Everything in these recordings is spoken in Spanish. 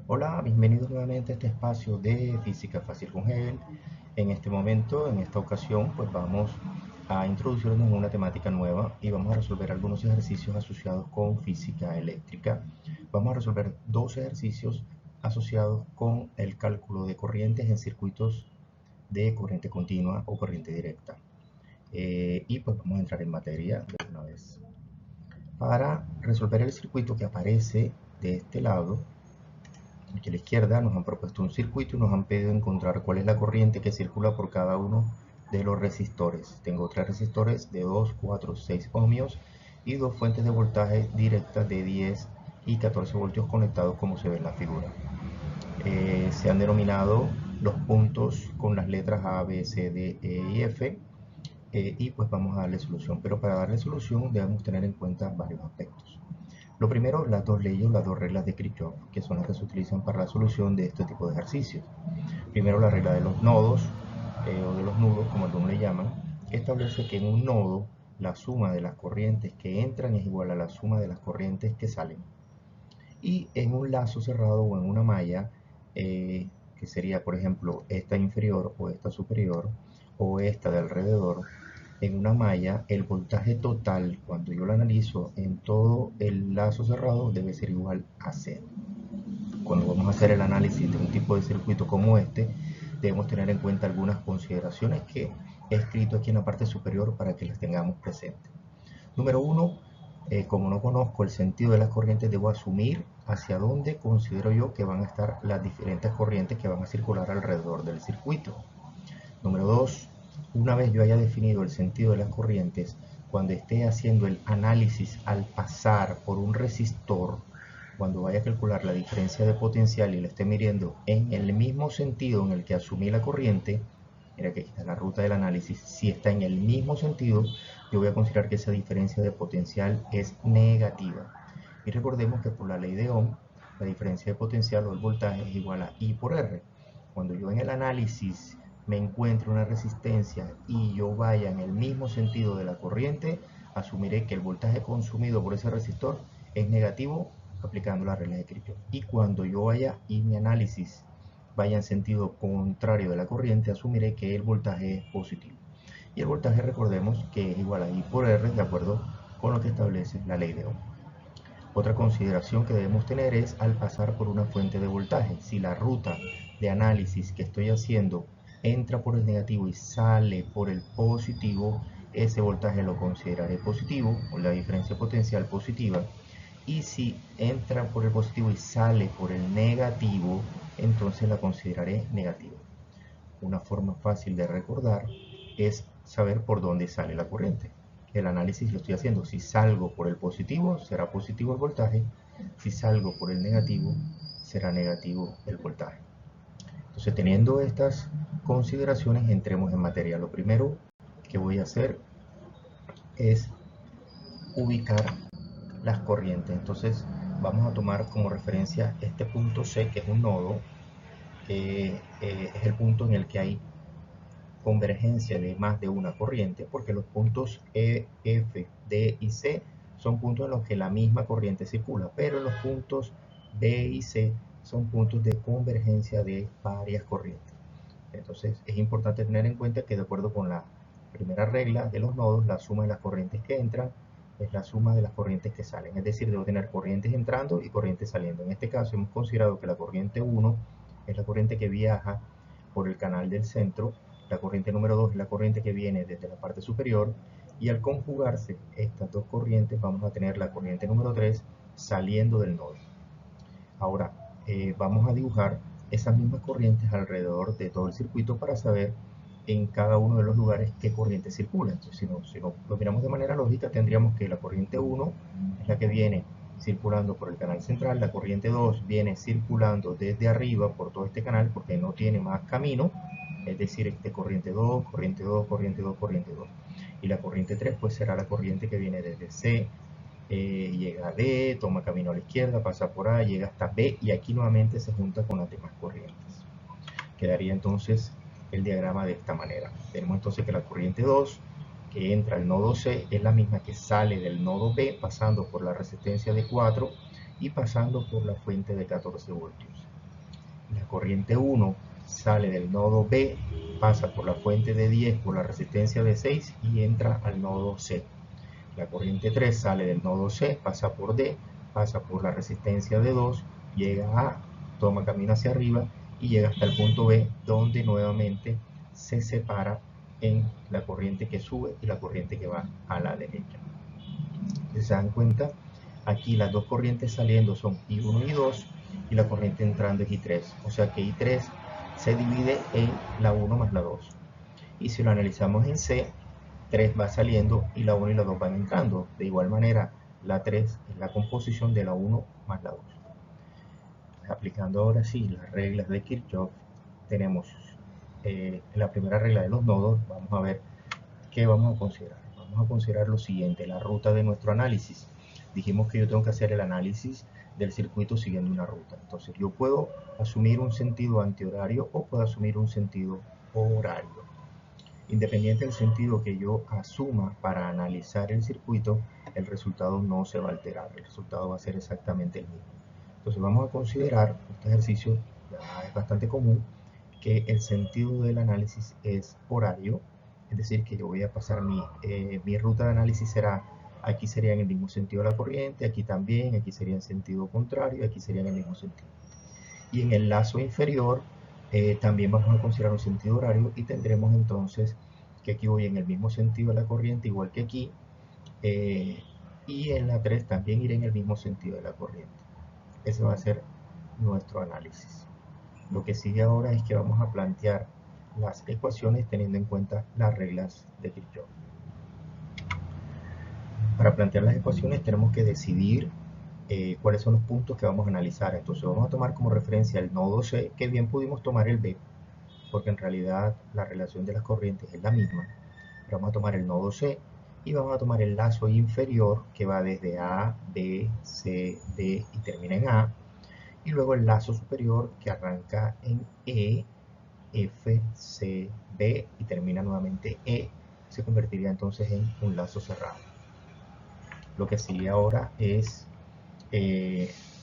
Hola, bienvenidos nuevamente a este espacio de Física Fácil con Hegel. En este momento, en esta ocasión, pues vamos a introducirnos en una temática nueva y vamos a resolver algunos ejercicios asociados con física eléctrica. Vamos a resolver dos ejercicios asociados con el cálculo de corrientes en circuitos de corriente continua o corriente directa. Y pues vamos a entrar en materia de una vez. Para resolver el circuito que aparece de este lado, aquí a la izquierda, nos han propuesto un circuito y nos han pedido encontrar cuál es la corriente que circula por cada uno de los resistores. Tengo tres resistores de 2, 4, 6 ohmios y dos fuentes de voltaje directas de 10 y 14 voltios conectados como se ve en la figura. Se han denominado los puntos con las letras A, B, C, D, E y F, y pues vamos a darle solución. Pero para darle solución debemos tener en cuenta varios aspectos. Lo primero, las dos leyes, las dos reglas de Kirchhoff, que son las que se utilizan para la solución de este tipo de ejercicios. Primero, la regla de los nodos, o de los nudos, como algunos le llaman, que establece que en un nodo la suma de las corrientes que entran es igual a la suma de las corrientes que salen. Y en un lazo cerrado o en una malla, que sería, por ejemplo, esta inferior o esta superior, o esta de alrededor, en una malla, el voltaje total, cuando yo lo analizo en todo el lazo cerrado, debe ser igual a cero. Cuando vamos a hacer el análisis de un tipo de circuito como este, debemos tener en cuenta algunas consideraciones que he escrito aquí en la parte superior para que las tengamos presentes. Número uno, como no conozco el sentido de las corrientes, debo asumir hacia dónde considero yo que van a estar las diferentes corrientes que van a circular alrededor del circuito. Número 2, una vez yo haya definido el sentido de las corrientes, cuando esté haciendo el análisis al pasar por un resistor, cuando vaya a calcular la diferencia de potencial y la esté midiendo en el mismo sentido en el que asumí la corriente, mira que aquí está la ruta del análisis, si está en el mismo sentido, yo voy a considerar que esa diferencia de potencial es negativa. Y recordemos que por la ley de Ohm, la diferencia de potencial o el voltaje es igual a I por R. Cuando yo en el análisis me encuentre una resistencia y yo vaya en el mismo sentido de la corriente, asumiré que el voltaje consumido por ese resistor es negativo aplicando las reglas de Kirchhoff. Y cuando yo vaya y mi análisis vaya en sentido contrario de la corriente, asumiré que el voltaje es positivo. Y el voltaje, recordemos que es igual a I por R, de acuerdo con lo que establece la ley de Ohm. Otra consideración que debemos tener es al pasar por una fuente de voltaje. Si la ruta de análisis que estoy haciendo entra por el negativo y sale por el positivo, ese voltaje lo consideraré positivo, o la diferencia potencial positiva. Y si entra por el positivo y sale por el negativo, entonces la consideraré negativa. Una forma fácil de recordar es saber por dónde sale la corriente. El análisis lo estoy haciendo. Si salgo por el positivo, será positivo el voltaje. Si salgo por el negativo, será negativo el voltaje. Entonces, teniendo estas consideraciones, entremos en materia. Lo primero que voy a hacer es ubicar las corrientes. Entonces, vamos a tomar como referencia este punto C, que es un nodo, que es el punto en el que hay convergencia de más de una corriente, porque los puntos E, F, D y C son puntos en los que la misma corriente circula, pero los puntos B y C son puntos de convergencia de varias corrientes. Entonces es importante tener en cuenta que de acuerdo con la primera regla de los nodos, la suma de las corrientes que entran es la suma de las corrientes que salen. Es decir, debo tener corrientes entrando y corrientes saliendo. En este caso hemos considerado que la corriente 1 es la corriente que viaja por el canal del centro, la corriente número 2 es la corriente que viene desde la parte superior, y al conjugarse estas dos corrientes vamos a tener la corriente número 3 saliendo del nodo. Ahora vamos a dibujar esas mismas corrientes alrededor de todo el circuito para saber en cada uno de los lugares qué corriente circula. Entonces, si no lo miramos de manera lógica, tendríamos que la corriente 1 es la que viene circulando por el canal central, la corriente 2 viene circulando desde arriba por todo este canal porque no tiene más camino, es decir, corriente 2, corriente 2, corriente 2, corriente 2. Y la corriente 3 pues será la corriente que viene desde C, llega a D, toma camino a la izquierda, pasa por A, llega hasta B y aquí nuevamente se junta con las demás corrientes. Quedaría entonces el diagrama de esta manera. Tenemos entonces que la corriente 2 que entra al nodo C es la misma que sale del nodo B pasando por la resistencia de 4 y pasando por la fuente de 14 voltios. La corriente 1 sale del nodo B, pasa por la fuente de 10 por la resistencia de 6 y entra al nodo C. La corriente 3 sale del nodo C, pasa por D, pasa por la resistencia de 2, llega a, toma camino hacia arriba y llega hasta el punto B, donde nuevamente se separa en la corriente que sube y la corriente que va a la derecha. Si se dan cuenta, aquí las dos corrientes saliendo son I1 y I2 y la corriente entrando es I3. O sea que I3 se divide en la 1 más la 2. Y si lo analizamos en C, 3 va saliendo y la 1 y la 2 van entrando. De igual manera, la 3 es la composición de la 1 más la 2. Aplicando ahora sí las reglas de Kirchhoff, tenemos la primera regla de los nodos. Vamos a ver qué vamos a considerar. Vamos a considerar lo siguiente, la ruta de nuestro análisis. Dijimos que yo tengo que hacer el análisis del circuito siguiendo una ruta. Entonces yo puedo asumir un sentido antihorario o puedo asumir un sentido horario. Independiente del sentido que yo asuma para analizar el circuito, el resultado no se va a alterar, el resultado va a ser exactamente el mismo. Entonces vamos a considerar, este ejercicio ya es bastante común, que el sentido del análisis es horario, es decir, que yo voy a pasar mi ruta de análisis será, aquí sería en el mismo sentido de la corriente, aquí también, aquí sería en sentido contrario, aquí sería en el mismo sentido. Y en el lazo inferior también vamos a considerar un sentido horario y tendremos entonces que aquí voy en el mismo sentido de la corriente igual que aquí, y en la 3 también iré en el mismo sentido de la corriente. Ese va a ser nuestro análisis. Lo que sigue ahora es que vamos a plantear las ecuaciones teniendo en cuenta las reglas de Kirchhoff. Para plantear las ecuaciones tenemos que decidir cuáles son los puntos que vamos a analizar. Entonces vamos a tomar como referencia el nodo C, que bien pudimos tomar el B, porque en realidad la relación de las corrientes es la misma. Pero vamos a tomar el nodo C y vamos a tomar el lazo inferior que va desde A, B, C, D y termina en A. Y luego el lazo superior que arranca en E, F, C, B y termina nuevamente E, se convertiría entonces en un lazo cerrado. Lo que sigue ahora es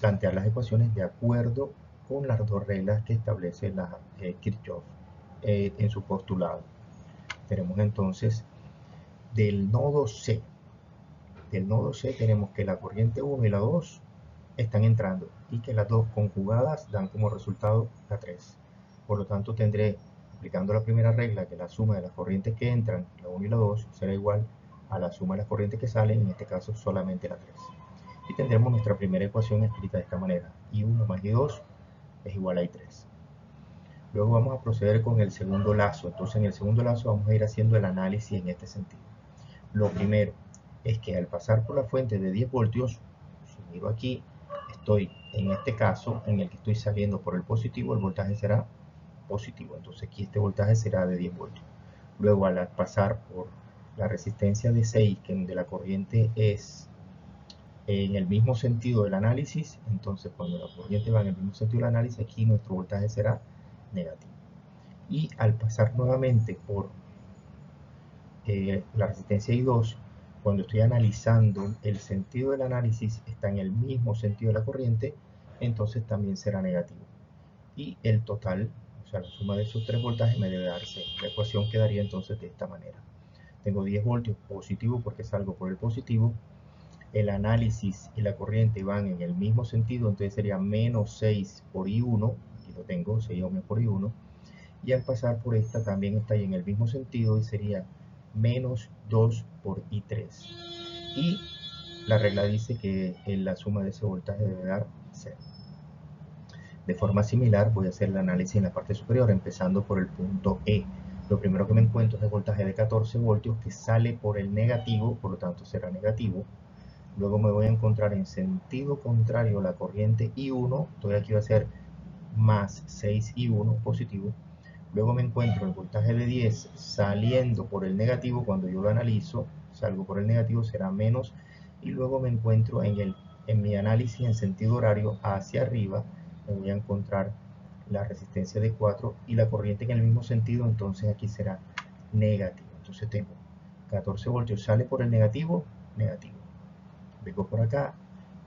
plantear las ecuaciones de acuerdo con las dos reglas que establece Kirchhoff en su postulado. Tenemos entonces del nodo C tenemos que la corriente 1 y la 2 están entrando y que las dos conjugadas dan como resultado la 3. Por lo tanto tendré, aplicando la primera regla, que la suma de las corrientes que entran, la 1 y la 2, será igual a la suma de las corrientes que salen, en este caso solamente la 3. Y tendremos nuestra primera ecuación escrita de esta manera, I1 más I2 es igual a I3. Luego vamos a proceder con el segundo lazo. Entonces en el segundo lazo vamos a ir haciendo el análisis en este sentido. Lo primero es que al pasar por la fuente de 10 voltios, si miro aquí, estoy en este caso en el que estoy saliendo por el positivo, el voltaje será positivo. Entonces aquí este voltaje será de 10 voltios. Luego al pasar por la resistencia de 6, que de la corriente es en el mismo sentido del análisis, entonces cuando la corriente va en el mismo sentido del análisis, aquí nuestro voltaje será negativo. Y al pasar nuevamente por la resistencia I2, cuando estoy analizando el sentido del análisis está en el mismo sentido de la corriente, entonces también será negativo. Y el total, o sea, la suma de esos tres voltajes me debe darse. La ecuación quedaría entonces de esta manera. Tengo 10 voltios positivo porque salgo por el positivo. El análisis y la corriente van en el mismo sentido, entonces sería menos 6 por I1. Aquí lo tengo, 6 ohmios por I1. Y al pasar por esta también está ahí en el mismo sentido y sería menos 2 por I3. Y la regla dice que la suma de ese voltaje debe dar 0. De forma similar voy a hacer el análisis en la parte superior, empezando por el punto E. Lo primero que me encuentro es el voltaje de 14 voltios que sale por el negativo, por lo tanto será negativo. Luego me voy a encontrar en sentido contrario la corriente I1, entonces aquí va a ser más 6I1 positivo. Luego me encuentro el voltaje de 10 saliendo por el negativo, cuando yo lo analizo, salgo por el negativo, será menos. Y luego me encuentro en mi análisis en sentido horario hacia arriba, me voy a encontrar la resistencia de 4 y la corriente en el mismo sentido, entonces aquí será negativo. Entonces tengo 14 voltios, sale por el negativo, negativo. Vengo por acá,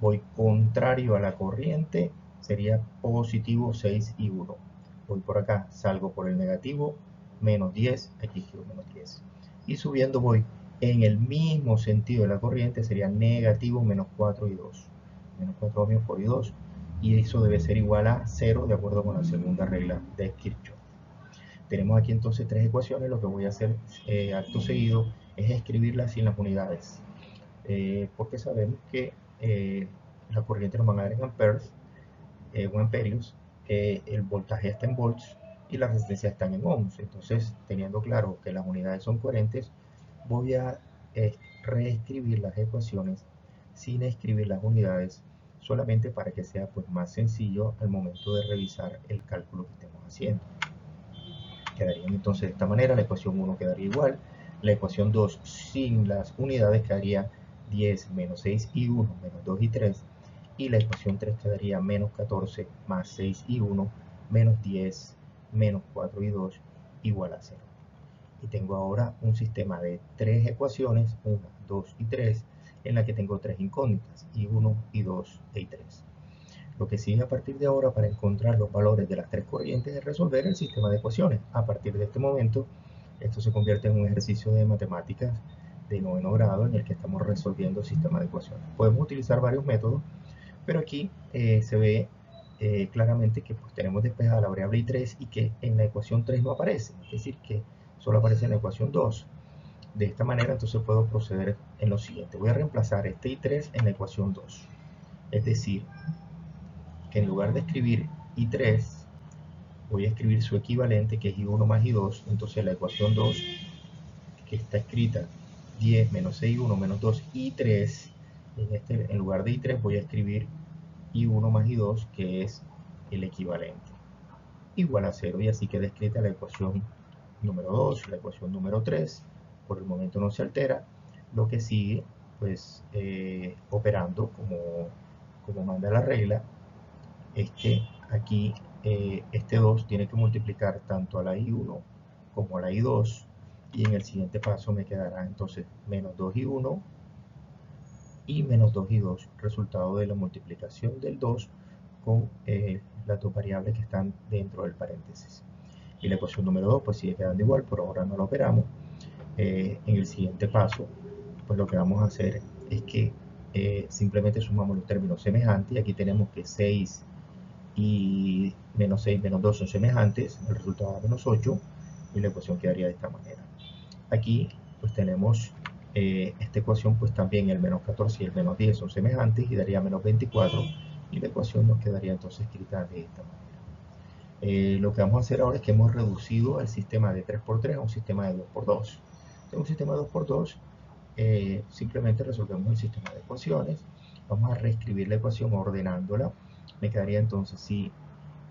voy contrario a la corriente, sería positivo 6 y 1. Voy por acá, salgo por el negativo, menos 10, aquí quiero menos 10. Y subiendo voy en el mismo sentido de la corriente, sería negativo menos 4 y 2. Menos 4 ohmios por y 2. Y eso debe ser igual a 0 de acuerdo con la segunda regla de Kirchhoff. Tenemos aquí entonces tres ecuaciones. Lo que voy a hacer acto seguido es escribirlas sin las unidades. Porque sabemos que la corriente nos van a dar en amperes o amperios, el voltaje está en volts y las resistencias están en ohms. Entonces, teniendo claro que las unidades son coherentes, voy a reescribir las ecuaciones sin escribir las unidades, solamente para que sea pues más sencillo al momento de revisar el cálculo que estemos haciendo. Quedarían entonces de esta manera: la ecuación 1 quedaría igual, la ecuación 2 sin las unidades quedaría 10 menos 6 y 1 menos 2 y 3, y la ecuación 3 quedaría menos 14 más 6 y 1 menos 10 menos 4 y 2 igual a 0. Y tengo ahora un sistema de tres ecuaciones, 1, 2 y 3, en la que tengo tres incógnitas, y1, y2 y 3. Lo que sigue a partir de ahora para encontrar los valores de las tres corrientes es resolver el sistema de ecuaciones. A partir de este momento, esto se convierte en un ejercicio de matemáticas de 9º grado en el que estamos resolviendo el sistema de ecuaciones. Podemos utilizar varios métodos, pero aquí se ve claramente que pues, tenemos despejada la variable i3 y que en la ecuación 3 no aparece, es decir, que solo aparece en la ecuación 2. De esta manera entonces puedo proceder en lo siguiente: voy a reemplazar este i3 en la ecuación 2, es decir, que en lugar de escribir i3 voy a escribir su equivalente, que es i1 más i2. Entonces la ecuación 2, que está escrita 10 menos 6, 1 menos 2 y 3, en lugar de i3 voy a escribir i1 más i2, que es el equivalente, igual a 0, y así queda escrita la ecuación número 2. La ecuación número 3 por el momento no se altera. Lo que sigue, pues operando como manda la regla, es que aquí este 2 tiene que multiplicar tanto a la i1 como a la i2, y en el siguiente paso me quedará entonces menos 2 y 1 y menos 2 y 2, resultado de la multiplicación del 2 con las dos variables que están dentro del paréntesis. Y la ecuación número 2 pues sigue quedando igual, por ahora no la operamos. En el siguiente paso, pues lo que vamos a hacer es que simplemente sumamos los términos semejantes, y aquí tenemos que 6 y menos 6 menos 2 son semejantes, el resultado da menos 8, y la ecuación quedaría de esta manera. Aquí pues tenemos esta ecuación, pues también el menos 14 y el menos 10 son semejantes y daría menos 24, y la ecuación nos quedaría entonces escrita de esta manera. Lo que vamos a hacer ahora es que hemos reducido el sistema de 3×3 a un sistema de 2×2. En un sistema de 2×2 simplemente resolvemos el sistema de ecuaciones. Vamos a reescribir la ecuación ordenándola. Me quedaría entonces si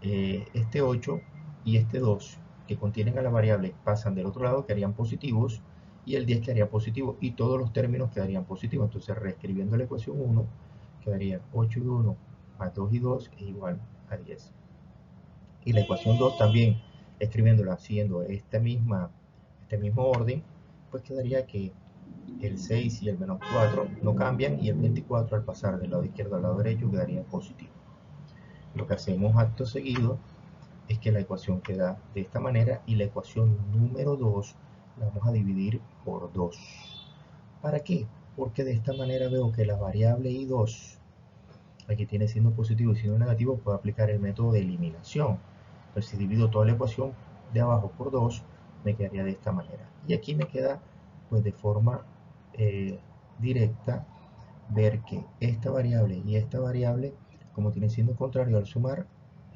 este 8 y este 2 que contienen a la variable pasan del otro lado, quedarían positivos, y el 10 quedaría positivo, y todos los términos quedarían positivos. Entonces, reescribiendo la ecuación 1, quedaría 8 y 1 más 2 y 2 es igual a 10. Y la ecuación 2 también, escribiéndola siguiendo este mismo orden, pues quedaría que el 6 y el menos 4 no cambian, y el 24 al pasar del lado izquierdo al lado derecho quedaría positivo. Lo que hacemos acto seguido es que la ecuación queda de esta manera, y la ecuación número 2 la vamos a dividir por 2. ¿Para qué? Porque de esta manera veo que la variable i2, aquí tiene signo positivo y signo negativo, puedo aplicar el método de eliminación. Entonces, si divido toda la ecuación de abajo por 2, me quedaría de esta manera. Y aquí me queda, pues de forma directa, ver que esta variable y esta variable, como tienen signo contrario, al sumar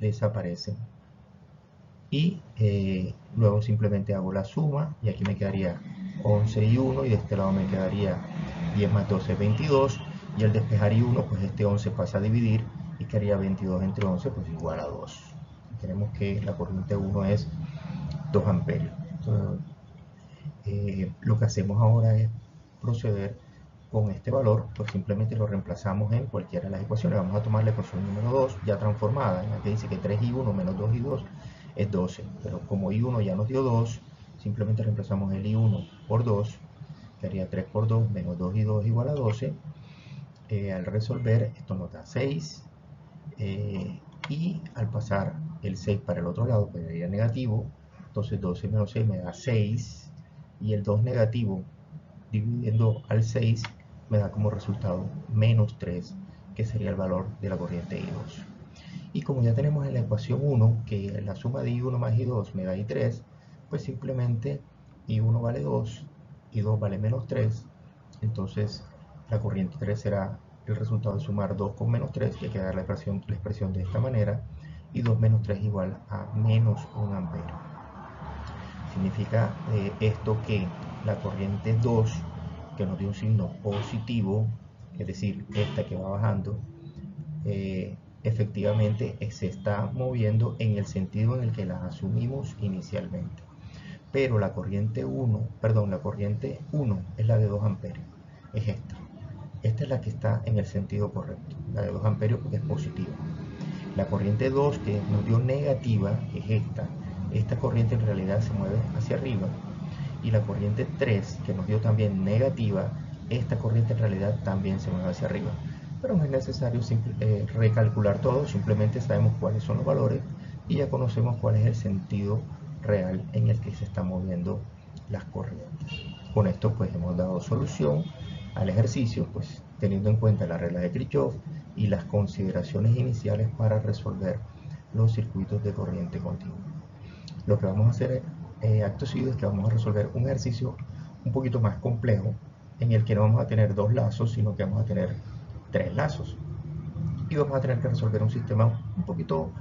desaparecen. Y luego simplemente hago la suma, y aquí me quedaría 11 y 1, y de este lado me quedaría 10 más 12, 22, y al despejar y 1, pues este 11 pasa a dividir, y quedaría 22 entre 11, pues igual a 2. Tenemos que la corriente 1 es 2 amperios. Entonces, lo que hacemos ahora es proceder con este valor, pues simplemente lo reemplazamos en cualquiera de las ecuaciones. Vamos a tomar la ecuación número 2 ya transformada, en la que dice que 3 y 1 menos 2 y 2 es 12, pero como i1 ya nos dio 2, simplemente reemplazamos el i1 por 2, que haría 3 por 2 menos 2 y 2 igual a 12. Al resolver, esto nos da 6, y al pasar el 6 para el otro lado, pues sería negativo. Entonces 12 menos 6 me da 6, y el 2 negativo dividiendo al 6 me da como resultado menos 3, que sería el valor de la corriente I2. Y como ya tenemos en la ecuación 1 que la suma de I1 más I2 me da I3, pues simplemente I1 vale 2, I2 vale menos 3, entonces la corriente 3 será el resultado de sumar 2 con menos 3, que queda la expresión de esta manera, y 2 menos 3 igual a menos 1 amperio. Significa esto que la corriente 2, que nos dio un signo positivo, es decir, esta que va bajando, efectivamente se está moviendo en el sentido en el que la asumimos inicialmente. Pero la corriente 1 es la de 2 amperios, es esta. Esta es la que está en el sentido correcto, la de 2 amperios, porque es positiva. La corriente 2 que nos dio negativa es esta. Esta corriente en realidad se mueve hacia arriba. Y la corriente 3 que nos dio también negativa, esta corriente en realidad también se mueve hacia arriba. Pero no es necesario recalcular todo, simplemente sabemos cuáles son los valores y ya conocemos cuál es el sentido real en el que se están moviendo las corrientes. Con esto pues hemos dado solución al ejercicio, pues teniendo en cuenta la regla de Kirchhoff y las consideraciones iniciales para resolver los circuitos de corriente continua. Lo que vamos a hacer acto seguido es que vamos a resolver un ejercicio un poquito más complejo, en el que no vamos a tener 2 lazos, sino que vamos a tener 3 lazos. Y vamos a tener que resolver un sistema un poquito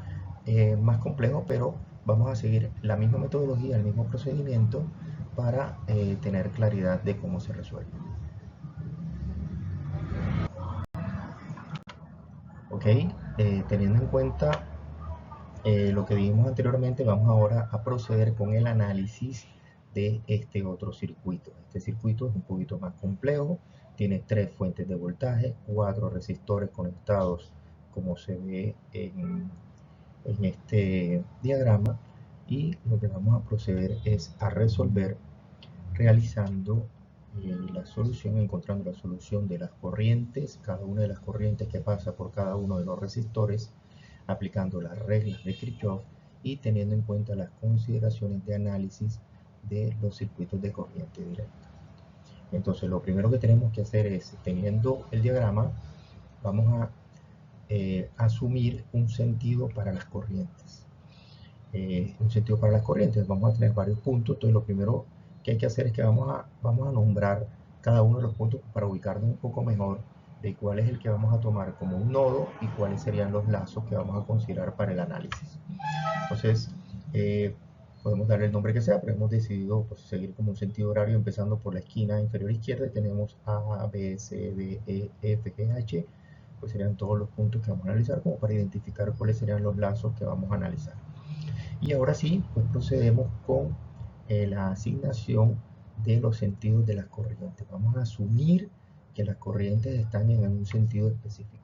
más complejo, pero vamos a seguir la misma metodología, el mismo procedimiento, para tener claridad de cómo se resuelve. Ok, teniendo en cuenta lo que vimos anteriormente, vamos ahora a proceder con el análisis de este otro circuito. Este circuito es un poquito más complejo, tiene 3 fuentes de voltaje, 4 resistores conectados, como se ve en este diagrama, y lo que vamos a proceder es a resolver realizando la solución, encontrando la solución de las corrientes, cada una de las corrientes que pasa por cada uno de los resistores, aplicando las reglas de Kirchhoff y teniendo en cuenta las consideraciones de análisis de los circuitos de corriente directa. Entonces lo primero que tenemos que hacer es, teniendo el diagrama, vamos a asumir un sentido para las corrientes. Un sentido para las corrientes, vamos a tener varios puntos. Entonces lo primero que hay que hacer es que vamos a nombrar cada uno de los puntos para ubicarnos un poco mejor de cuál es el que vamos a tomar como un nodo y cuáles serían los lazos que vamos a considerar para el análisis. Entonces podemos darle el nombre que sea, pero hemos decidido pues, seguir como un sentido horario, empezando por la esquina inferior izquierda, y tenemos A, B, C, D, E, F, G, H, pues serían todos los puntos que vamos a analizar, como para identificar cuáles serían los lazos que vamos a analizar. Y ahora sí, pues procedemos con la asignación de los sentidos de las corrientes. Vamos a asumir que las corrientes están en un sentido específico.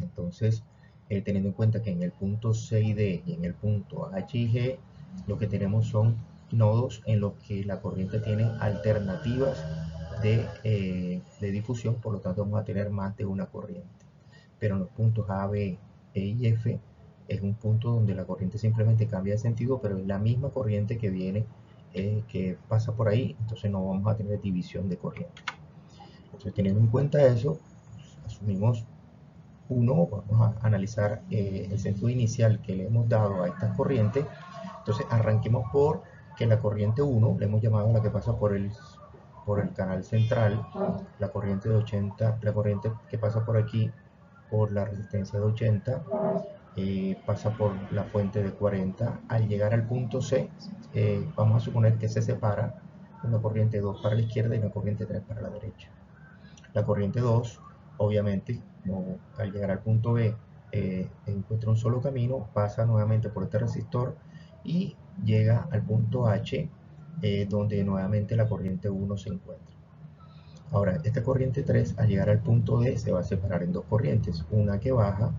Entonces, teniendo en cuenta que en el punto C y D y en el punto H y G, lo que tenemos son nodos en los que la corriente tiene alternativas de difusión, por lo tanto vamos a tener más de una corriente. Pero en los puntos A, B, E y F es un punto donde la corriente simplemente cambia de sentido, pero es la misma corriente que viene, que pasa por ahí, entonces no vamos a tener división de corriente. Entonces, teniendo en cuenta eso, asumimos vamos a analizar el sentido inicial que le hemos dado a estas corrientes. Entonces arranquemos por que la corriente 1, le hemos llamado la que pasa por el canal central, la corriente de 80, la corriente que pasa por aquí por la resistencia de 80, pasa por la fuente de 40. Al llegar al punto C, vamos a suponer que se separa una corriente 2 para la izquierda y una corriente 3 para la derecha. La corriente 2, obviamente, al llegar al punto B, encuentra un solo camino, pasa nuevamente por este resistor y llega al punto H, donde nuevamente la corriente 1 se encuentra. Ahora, esta corriente 3, al llegar al punto D, se va a separar en dos corrientes, una que baja,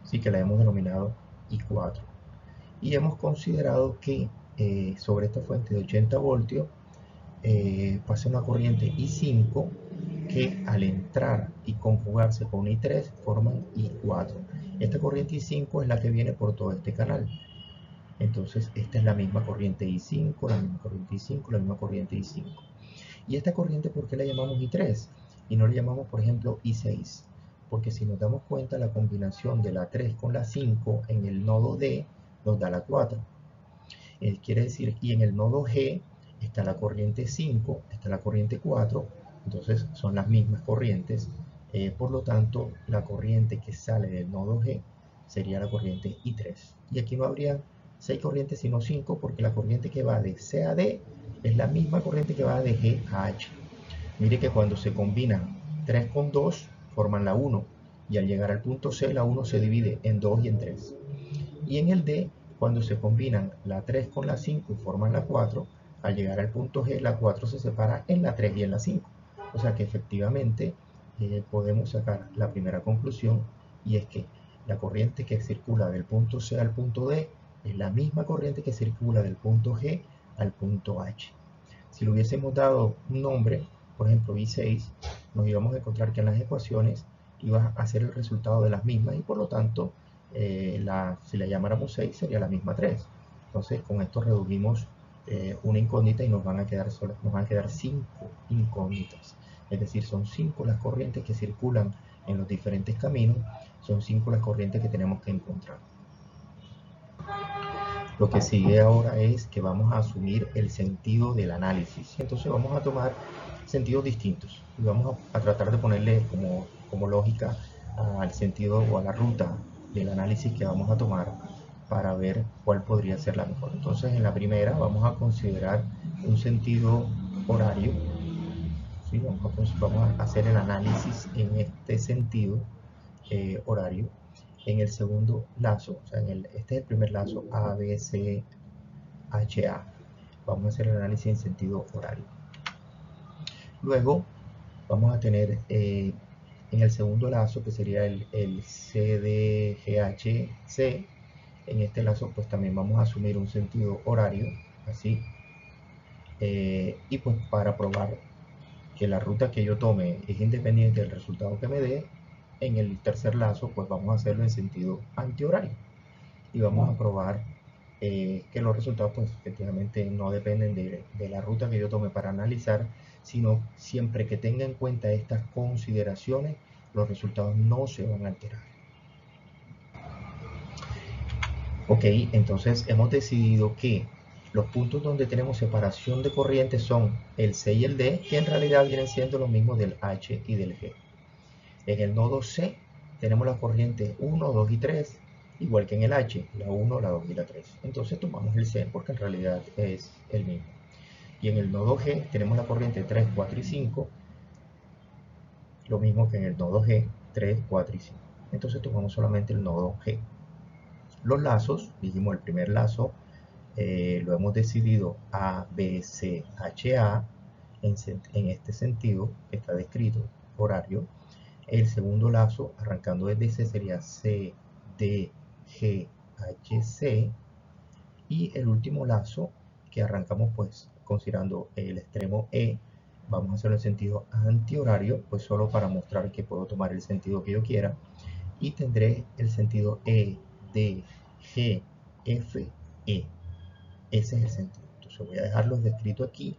sí, que la hemos denominado I4, y hemos considerado que sobre esta fuente de 80 voltios pasa una corriente I5 que al entrar y conjugarse con I3 forman I4, Esta corriente I5 es la que viene por todo este canal. Entonces esta es la misma corriente I5, la misma corriente I5, la misma corriente I5. Y esta corriente, ¿por qué la llamamos I3? Y no le llamamos, por ejemplo, I6. Porque si nos damos cuenta, la combinación de la 3 con la 5 en el nodo D nos da la 4. Quiere decir, y en el nodo G está la corriente 5, está la corriente 4, entonces son las mismas corrientes. Por lo tanto, la corriente que sale del nodo G sería la corriente I3. Y aquí no habría 6 corrientes, sino 5, porque la corriente que va de C a D es la misma corriente que va de G a H. Mire que cuando se combinan 3 con 2, forman la 1. Y al llegar al punto C, la 1 se divide en 2 y en 3. Y en el D, cuando se combinan la 3 con la 5 y forman la 4, al llegar al punto G, la 4 se separa en la 3 y en la 5. O sea que efectivamente podemos sacar la primera conclusión, y es que la corriente que circula del punto C al punto D es la misma corriente que circula del punto G al punto H. Si le hubiésemos dado un nombre, por ejemplo I6, nos íbamos a encontrar que en las ecuaciones iba a ser el resultado de las mismas, y por lo tanto si la llamáramos 6 sería la misma 3. Entonces con esto redujimos una incógnita y nos van a quedar 5 incógnitas. Es decir, son 5 las corrientes que circulan en los diferentes caminos, son 5 las corrientes que tenemos que encontrar. Lo que sigue ahora es que vamos a asumir el sentido del análisis. Entonces vamos a tomar sentidos distintos y vamos a tratar de ponerle como lógica al sentido o a la ruta del análisis que vamos a tomar para ver cuál podría ser la mejor. Entonces en la primera vamos a considerar un sentido horario. ¿Sí? Vamos a hacer el análisis en este sentido horario. En el segundo lazo, o sea, este es el primer lazo, A, B, C, H, A. Vamos a hacer el análisis en sentido horario. Luego vamos a tener en el segundo lazo, que sería el C, D, G, H, C. En este lazo pues también vamos a asumir un sentido horario, así. Y pues para probar que la ruta que yo tome es independiente del resultado que me dé, en el tercer lazo pues vamos a hacerlo en sentido antihorario. Y vamos a probar que los resultados pues efectivamente no dependen de la ruta que yo tome para analizar, sino siempre que tenga en cuenta estas consideraciones, los resultados no se van a alterar. Ok, entonces hemos decidido que los puntos donde tenemos separación de corrientes son el C y el D, que en realidad vienen siendo lo mismo del H y del G. En el nodo C tenemos las corrientes 1, 2 y 3, igual que en el H, la 1, la 2 y la 3. Entonces tomamos el C porque en realidad es el mismo. Y en el nodo G tenemos la corriente 3, 4 y 5, lo mismo que en el nodo G, 3, 4 y 5. Entonces tomamos solamente el nodo G. Los lazos, dijimos el primer lazo, lo hemos decidido A, B, C, H, A, en este sentido que está descrito, horario. El segundo lazo, arrancando desde C, sería C, D, G, H, C. Y el último lazo, que arrancamos pues considerando el extremo E, vamos a hacerlo en sentido antihorario, pues solo para mostrar que puedo tomar el sentido que yo quiera. Y tendré el sentido E, D, G, F, E. Ese es el sentido. Entonces voy a dejarlos descrito aquí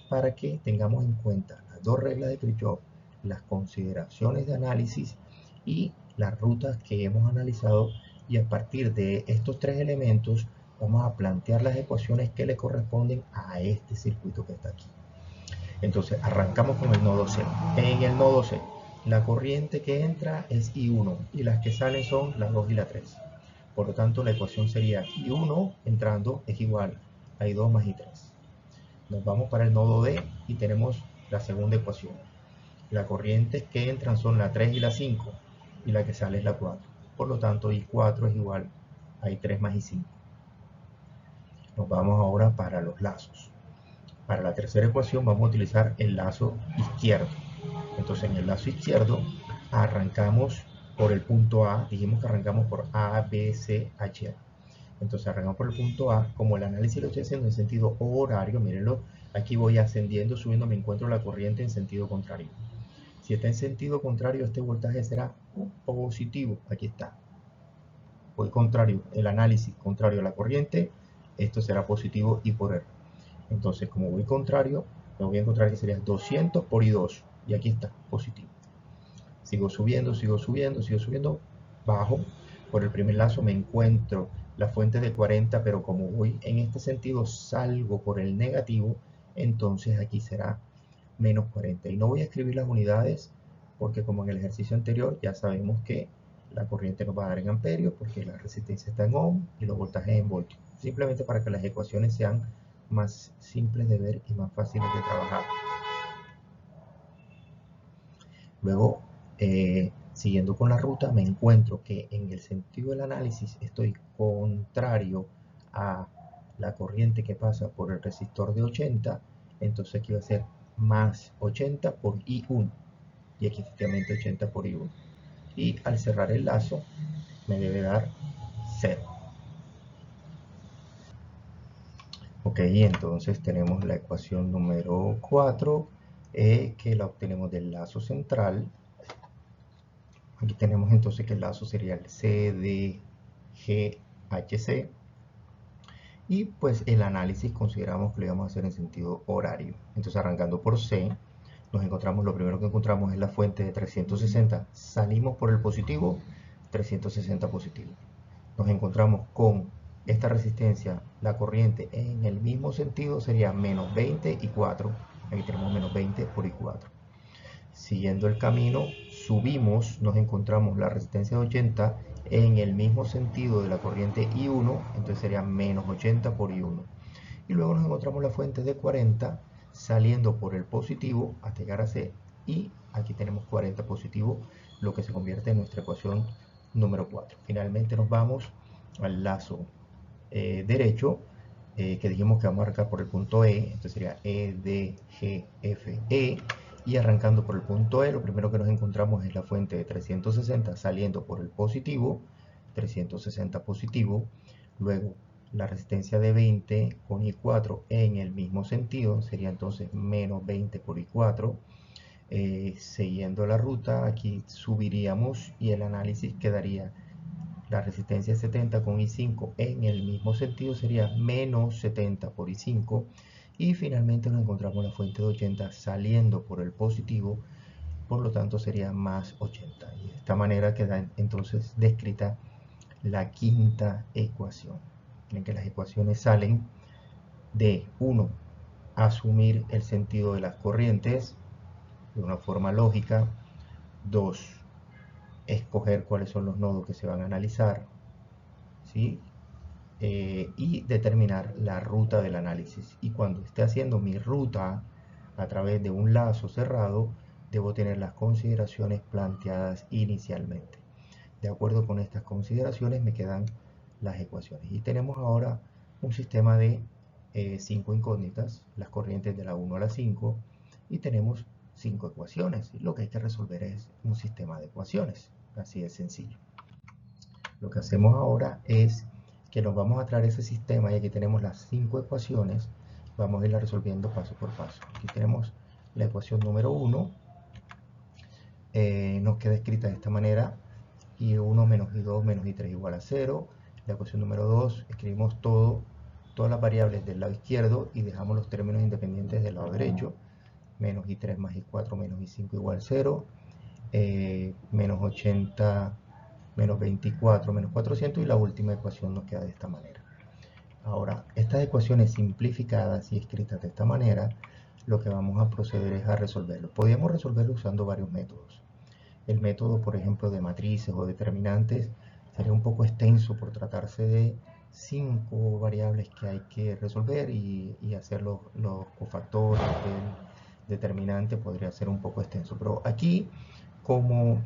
para que tengamos en cuenta las dos reglas de Kirchhoff, las consideraciones de análisis y las rutas que hemos analizado, y a partir de estos tres elementos vamos a plantear las ecuaciones que le corresponden a este circuito que está aquí. Entonces arrancamos con el nodo C. En el nodo C la corriente que entra es I1 y las que salen son la 2 y la 3. Por lo tanto la ecuación sería I1 entrando es igual a I2 más I3. Nos vamos para el nodo D y tenemos la segunda ecuación. Las corrientes que entran son la 3 y la 5 y la que sale es la 4. Por lo tanto I4 es igual a I3 más I5. Nos vamos ahora para los lazos. Para la tercera ecuación vamos a utilizar el lazo izquierdo. Entonces en el lazo izquierdo arrancamos por el punto A, dijimos que arrancamos por A, B, C, H, A. Entonces arrancamos por el punto A, como el análisis lo estoy haciendo en sentido horario, mírenlo, aquí voy ascendiendo, subiendo, me encuentro la corriente en sentido contrario. Si está en sentido contrario, este voltaje será positivo, aquí está. voy contrario, el análisis contrario a la corriente, esto será positivo I por R. Entonces, como voy contrario, me voy a encontrar que sería 200 por I2. Y aquí está, positivo. Sigo subiendo, sigo subiendo, sigo subiendo, bajo. Por el primer lazo me encuentro la fuente de 40, pero como voy en este sentido, salgo por el negativo, entonces aquí será menos 40. Y no voy a escribir las unidades, porque como en el ejercicio anterior, ya sabemos que la corriente nos va a dar en amperios, porque la resistencia está en ohm y los voltajes en voltios. Simplemente para que las ecuaciones sean más simples de ver y más fáciles de trabajar. Luego, siguiendo con la ruta, me encuentro que en el sentido del análisis estoy contrario a la corriente que pasa por el resistor de 80, entonces aquí va a ser más 80 por I1, y aquí efectivamente 80 por I1. Y al cerrar el lazo, me debe dar 0. Ok, entonces tenemos la ecuación número 4, que la obtenemos del lazo central. Aquí tenemos entonces que el lazo sería el CDGHC. Y pues el análisis consideramos que lo íbamos a hacer en sentido horario. Entonces arrancando por C, nos encontramos, lo primero que encontramos es la fuente de 360. Salimos por el positivo, 360 positivo. Nos encontramos con esta resistencia, la corriente en el mismo sentido sería menos 20 y 4. Aquí tenemos menos 20 por I4. Siguiendo el camino, subimos, nos encontramos la resistencia de 80 en el mismo sentido de la corriente I1, entonces sería menos 80 por I1. Y luego nos encontramos la fuente de 40 saliendo por el positivo hasta llegar a C, y aquí tenemos 40 positivo, lo que se convierte en nuestra ecuación número 4. Finalmente nos vamos al lazo derecho, que dijimos que vamos a arrancar por el punto E, entonces sería E, D, G, F, E, y arrancando por el punto E, lo primero que nos encontramos es la fuente de 360 saliendo por el positivo, 360 positivo, luego la resistencia de 20 con I4 en el mismo sentido, sería entonces menos 20 por I4, siguiendo la ruta, aquí subiríamos y el análisis quedaría la resistencia 70 con I5 en el mismo sentido sería menos 70 por I5, y finalmente nos encontramos la fuente de 80 saliendo por el positivo, por lo tanto sería más 80. Y de esta manera queda entonces descrita la quinta ecuación, en que las ecuaciones salen de 1. Asumir el sentido de las corrientes de una forma lógica. 2. Escoger cuáles son los nodos que se van a analizar, ¿sí? Y determinar la ruta del análisis. Y cuando esté haciendo mi ruta a través de un lazo cerrado, debo tener las consideraciones planteadas inicialmente. De acuerdo con estas consideraciones me quedan las ecuaciones. Y tenemos ahora un sistema de 5 incógnitas, las corrientes de la 1 a la 5, y tenemos 5 ecuaciones. Y lo que hay que resolver es un sistema de ecuaciones. Así de sencillo. Lo que hacemos ahora es que nos vamos a traer ese sistema, y aquí tenemos las 5 ecuaciones, vamos a irla resolviendo paso por paso. Aquí tenemos la ecuación número 1, nos queda escrita de esta manera: I1 menos I2 menos I3 igual a 0. La ecuación número 2, escribimos todas las variables del lado izquierdo y dejamos los términos independientes del lado derecho: menos I3 más I4 menos I5 igual a 0, menos 80 menos 24 menos 400, y la última ecuación nos queda de esta manera. Ahora, estas ecuaciones simplificadas y escritas de esta manera, lo que vamos a proceder es a resolverlo. Podríamos resolverlo usando varios métodos. El método, por ejemplo, de matrices o determinantes sería un poco extenso por tratarse de 5 variables que hay que resolver, y hacer los cofactores del determinante podría ser un poco extenso. Pero aquí, como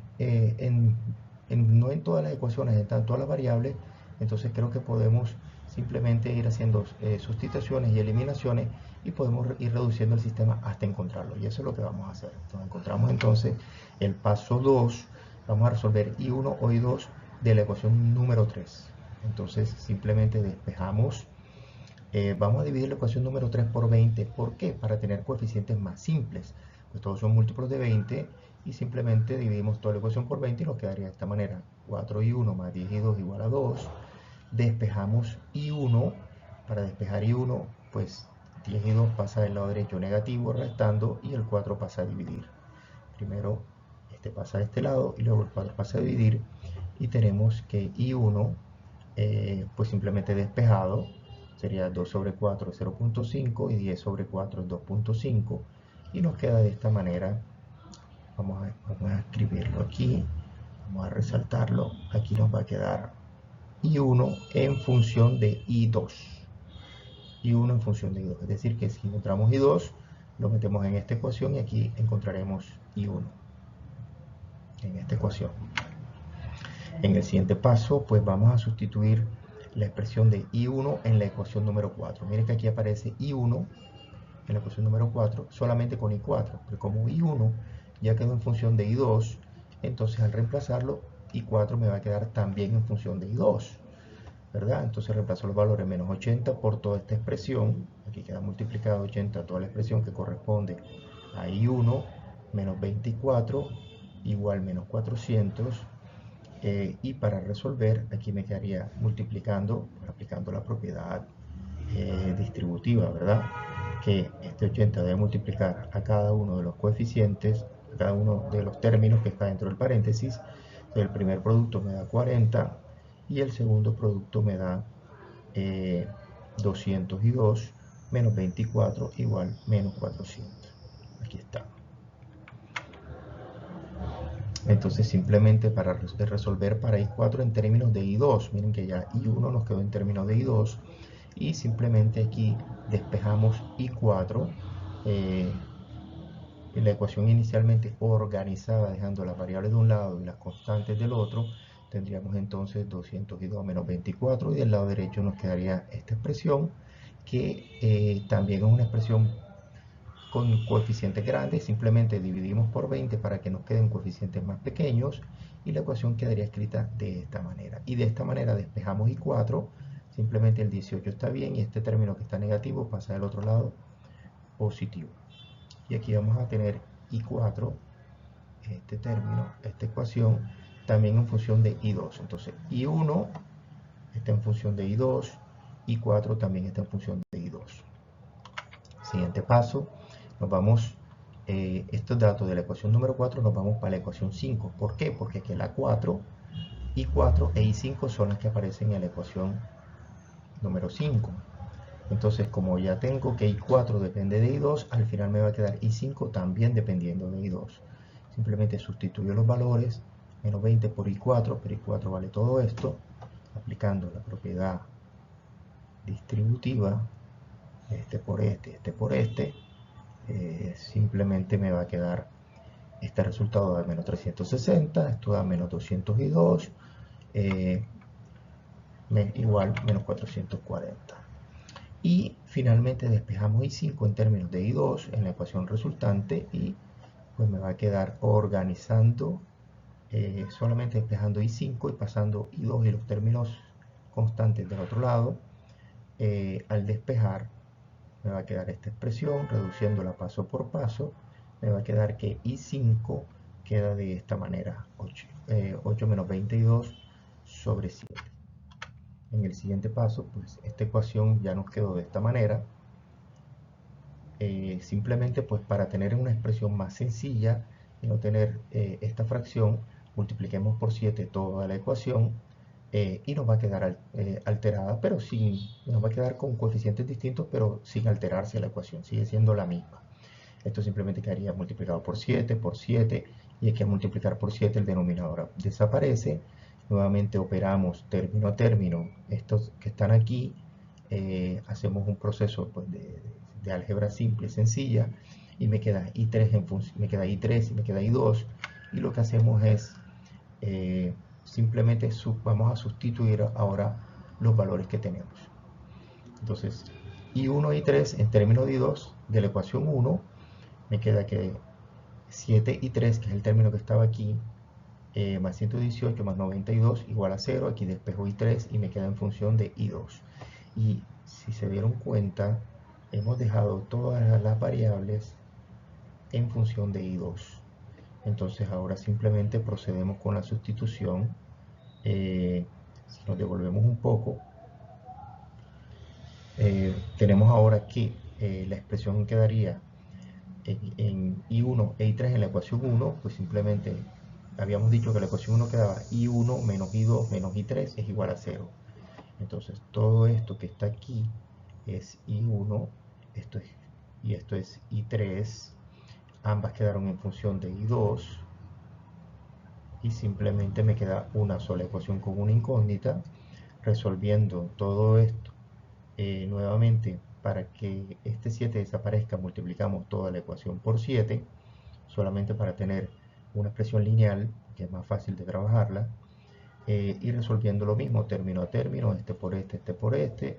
no en todas las ecuaciones están todas las variables, entonces creo que podemos simplemente ir haciendo sustituciones y eliminaciones, y podemos ir reduciendo el sistema hasta encontrarlo, y eso es lo que vamos a hacer. Entonces encontramos entonces el paso 2, vamos a resolver I1 o I2 de la ecuación número 3. Entonces simplemente despejamos, vamos a dividir la ecuación número 3 por 20, ¿por qué? Para tener coeficientes más simples, pues todos son múltiplos de 20, y simplemente dividimos toda la ecuación por 20 y nos quedaría de esta manera: 4y1 más 10y2 igual a 2. Despejamos y1. Para despejar y1, pues 10y2 pasa del lado derecho negativo restando, y el 4 pasa a dividir. Primero este pasa de este lado y luego el 4 pasa a dividir, y tenemos que y1 pues simplemente despejado sería 2 sobre 4 es 0.5 y 10 sobre 4 es 2.5, y nos queda de esta manera. Vamos a escribirlo aquí, vamos a resaltarlo. Aquí nos va a quedar y1 en función de y2. y1 en función de i2, es decir que si encontramos i2 lo metemos en esta ecuación y aquí encontraremos i1 en esta ecuación. En el siguiente paso pues vamos a sustituir la expresión de i1 en la ecuación número 4. Miren que aquí aparece i1 en la ecuación número 4 solamente con i4, pero como i1 ya quedó en función de i2, entonces al reemplazarlo i4 me va a quedar también en función de i2, ¿verdad? Entonces reemplazo los valores menos 80 por toda esta expresión, aquí queda multiplicado 80 toda la expresión que corresponde a i1 menos 24 igual menos 400, y para resolver aquí me quedaría multiplicando, aplicando la propiedad distributiva, ¿verdad? Que este 80 debe multiplicar a cada uno de los coeficientes, a cada uno de los términos que está dentro del paréntesis. El primer producto me da 40 y el segundo producto me da 202 menos 24 igual menos 400. Aquí está. Entonces simplemente para resolver para i4 en términos de i2, miren que ya i1 nos quedó en términos de i2, y simplemente aquí despejamos i4, en la ecuación inicialmente organizada dejando las variables de un lado y las constantes del otro. Tendríamos entonces 202 menos 24 y del lado derecho nos quedaría esta expresión que también es una expresión con coeficientes grandes. Simplemente dividimos por 20 para que nos queden coeficientes más pequeños y la ecuación quedaría escrita de esta manera. Y de esta manera despejamos i4, simplemente el 18 está bien y este término que está negativo pasa del otro lado positivo. Y aquí vamos a tener i4, este término, esta ecuación, también en función de i2. Entonces i1 está en función de i2, i4 también está en función de i2. Siguiente paso, nos vamos, estos datos de la ecuación número 4 nos vamos para la ecuación 5. ¿Por qué? Porque aquí la 4, i4 e i5 son las que aparecen en la ecuación número 5. Entonces, como ya tengo que i4 depende de i2, al final me va a quedar i5 también dependiendo de i2. Simplemente sustituyo los valores, menos 20 por i4, pero i4 vale todo esto, aplicando la propiedad distributiva, este por este, simplemente me va a quedar este resultado de menos 360, esto da menos 202, igual menos 440. Y finalmente despejamos i5 en términos de i2 en la ecuación resultante y pues me va a quedar organizando, solamente despejando i5 y pasando i2 y los términos constantes del otro lado. Al despejar me va a quedar esta expresión, reduciéndola paso por paso, me va a quedar que i5 queda de esta manera, 8 menos 22 sobre 7. En el siguiente paso, pues esta ecuación ya nos quedó de esta manera. Simplemente pues para tener una expresión más sencilla y no tener esta fracción, multipliquemos por 7 toda la ecuación, y nos va a quedar alterada, pero sin, nos va a quedar con coeficientes distintos, pero sin alterarse la ecuación, sigue siendo la misma. Esto simplemente quedaría multiplicado por 7, y aquí a multiplicar por 7 el denominador desaparece. Nuevamente operamos término a término, estos que están aquí, hacemos un proceso pues, de álgebra simple, sencilla, y me queda i3, me queda i3 y me queda i2, y lo que hacemos es simplemente vamos a sustituir ahora los valores que tenemos. Entonces, i1 y i3 en términos de i2 de la ecuación 1, me queda que 7 y 3, que es el término que estaba aquí, más 118 más 92 igual a 0. Aquí despejo i3 y me queda en función de i2. Y si se dieron cuenta, hemos dejado todas las variables en función de i2. Entonces ahora simplemente procedemos con la sustitución. Si nos devolvemos un poco, tenemos ahora que la expresión quedaría en I1 e I3 en la ecuación 1, pues simplemente habíamos dicho que la ecuación 1 quedaba I1 menos I2 menos I3 es igual a 0. Entonces todo esto que está aquí es I1, y esto es I3, ambas quedaron en función de I2, y simplemente me queda una sola ecuación con una incógnita. Resolviendo todo esto nuevamente, para que este 7 desaparezca, multiplicamos toda la ecuación por 7, solamente para tener una expresión lineal, que es más fácil de trabajarla, y resolviendo lo mismo, término a término, este por este,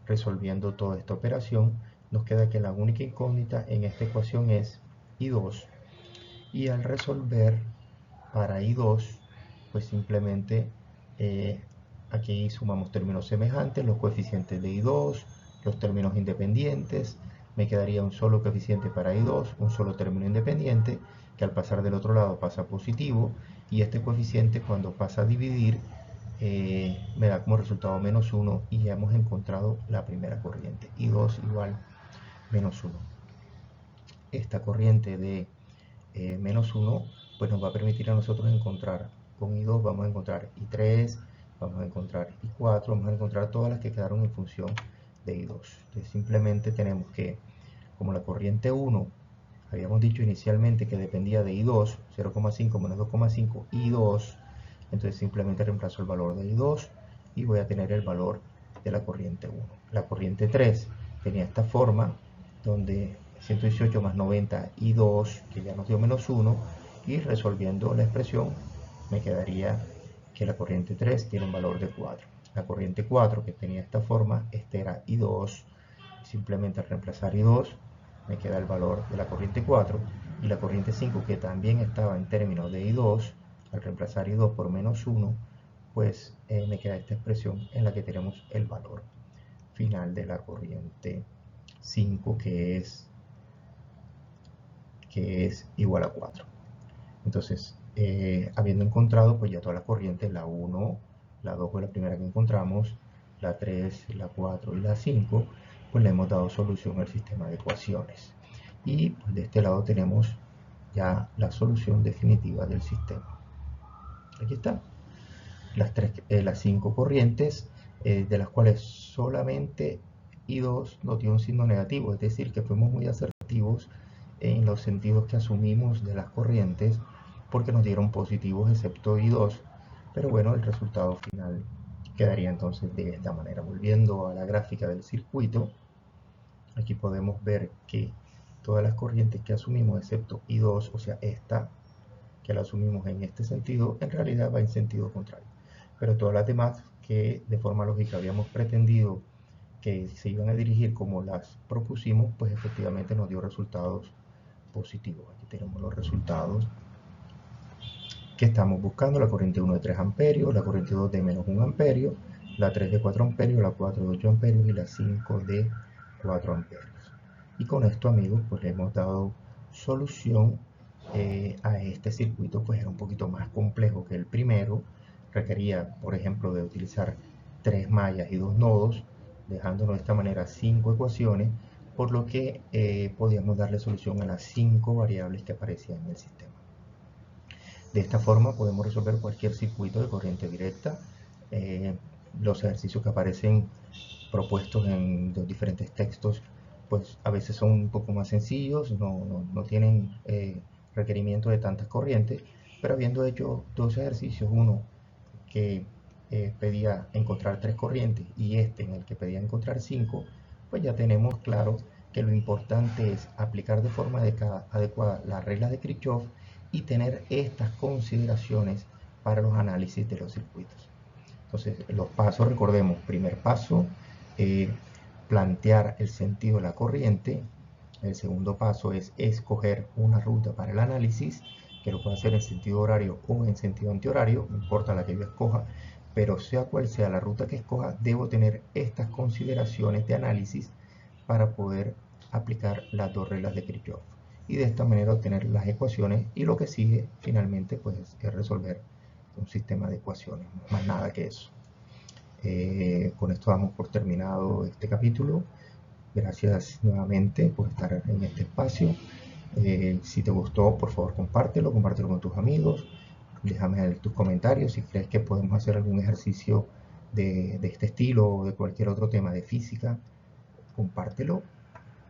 resolviendo toda esta operación, nos queda que la única incógnita en esta ecuación es I2, y al resolver para I2, pues simplemente aquí sumamos términos semejantes, los coeficientes de I2, los términos independientes, me quedaría un solo coeficiente para I2, un solo término independiente, que al pasar del otro lado pasa positivo, y este coeficiente cuando pasa a dividir me da como resultado menos 1, y ya hemos encontrado la primera corriente, I2 igual menos 1. Esta corriente de menos 1 pues nos va a permitir a nosotros encontrar con I2, vamos a encontrar I3, vamos a encontrar I4, vamos a encontrar todas las que quedaron en función de I2. Entonces simplemente tenemos que, como la corriente 1 habíamos dicho inicialmente que dependía de I2, 0,5 menos 2,5 I2, entonces simplemente reemplazo el valor de I2 y voy a tener el valor de la corriente 1. La corriente 3 tenía esta forma, donde 118 más 90 I2, que ya nos dio menos 1, y resolviendo la expresión me quedaría que la corriente 3 tiene un valor de 4. La corriente 4, que tenía esta forma, este era I2, simplemente al reemplazar I2 me queda el valor de la corriente 4, y la corriente 5, que también estaba en términos de I2, al reemplazar I2 por menos 1, pues me queda esta expresión en la que tenemos el valor final de la corriente 5, que es igual a 4. Entonces, habiendo encontrado pues ya todas las corrientes, la 1, la 2 fue la primera que encontramos, la 3, la 4 y la 5, pues le hemos dado solución al sistema de ecuaciones. Y pues de este lado tenemos ya la solución definitiva del sistema. Aquí está. Las 5 corrientes, de las cuales solamente I2 nos dio un signo negativo, es decir, que fuimos muy asertivos en los sentidos que asumimos de las corrientes, porque nos dieron positivos excepto I2, pero bueno, el resultado final quedaría entonces de esta manera. Volviendo a la gráfica del circuito, aquí podemos ver que todas las corrientes que asumimos excepto I2, o sea esta, que la asumimos en este sentido, en realidad va en sentido contrario. Pero todas las demás que de forma lógica habíamos pretendido que se iban a dirigir como las propusimos, pues efectivamente nos dio resultados positivos. Aquí tenemos los resultados que estamos buscando: la corriente 1 de 3 amperios, la corriente 2 de menos 1 amperio, la 3 de 4 amperios, la 4 de 8 amperios y la 5 de 4 amperios. Y con esto, amigos, pues le hemos dado solución a este circuito. Pues era un poquito más complejo que el primero, requería, por ejemplo, de utilizar 3 mallas y 2 nodos, dejándonos de esta manera 5 ecuaciones, por lo que podíamos darle solución a las 5 variables que aparecían en el sistema. De esta forma podemos resolver cualquier circuito de corriente directa. Los ejercicios que aparecen propuestos en los diferentes textos, pues a veces son un poco más sencillos, no tienen requerimiento de tantas corrientes, pero habiendo hecho dos ejercicios, uno que pedía encontrar 3 corrientes y este en el que pedía encontrar 5, pues ya tenemos claro que lo importante es aplicar de forma adecuada las reglas de Kirchhoff y tener estas consideraciones para los análisis de los circuitos. Entonces, los pasos, recordemos: primer paso, plantear el sentido de la corriente. El segundo paso es escoger una ruta para el análisis, que lo puede hacer en sentido horario o en sentido antihorario, no importa la que yo escoja, pero sea cual sea la ruta que escoja, debo tener estas consideraciones de análisis para poder aplicar las dos reglas de Kirchhoff. y de esta manera obtener las ecuaciones, y lo que sigue finalmente pues es resolver un sistema de ecuaciones, más nada que eso. Con esto damos por terminado este capítulo. Gracias nuevamente por estar en este espacio. Si te gustó, por favor compártelo con tus amigos. Déjame tus comentarios si crees que podemos hacer algún ejercicio de este estilo o de cualquier otro tema de física. Compártelo,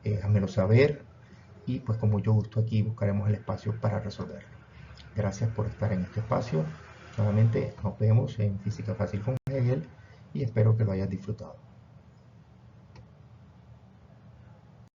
déjamelo saber y pues con mucho gusto aquí buscaremos el espacio para resolverlo. Gracias por estar en este espacio. Nuevamente nos vemos en Física Fácil con Hegel y espero que lo hayas disfrutado.